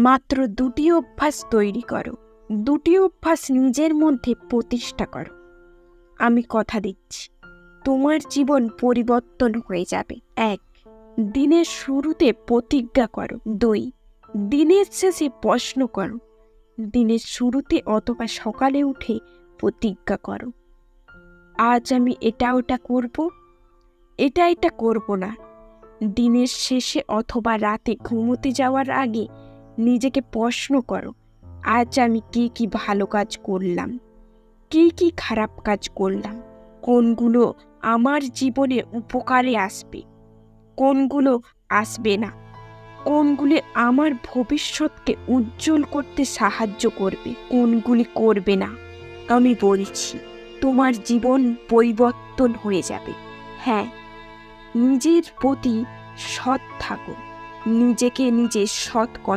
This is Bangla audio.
মাত্র 2টি অভ্যাস তৈরি করো, 2টি অভ্যাস নিজের মধ্যে প্রতিষ্ঠা করো। আমি কথা দিচ্ছি, তোমার জীবন পরিবর্তন হয়ে যাবে। 1. দিনের শুরুতে প্রতিজ্ঞা করো। 2. দিনের শেষে প্রশ্ন করো। দিনের শুরুতে অথবা সকালে উঠে প্রতিজ্ঞা করো, আজ আমি এটা ওটা করব, এটা করব না। দিনের শেষে অথবা রাতে ঘুমোতে যাওয়ার আগে নিজেকে প্রশ্ন করো, আজ আমি কি ভালো কাজ করলাম, কি খারাপ কাজ করলাম, কোনগুলো আমার জীবনে উপকারে আসবে, কোনগুলো আসবে না, কোনগুলি আমার ভবিষ্যৎকে উজ্জ্বল করতে সাহায্য করবে, কোনগুলি করবে না। আমি বলছি, তোমার জীবন পরিবর্তন হয়ে যাবে। হ্যাঁ, নিজের প্রতি সৎ থাকো, নিজেকে নিজে সৎ কথা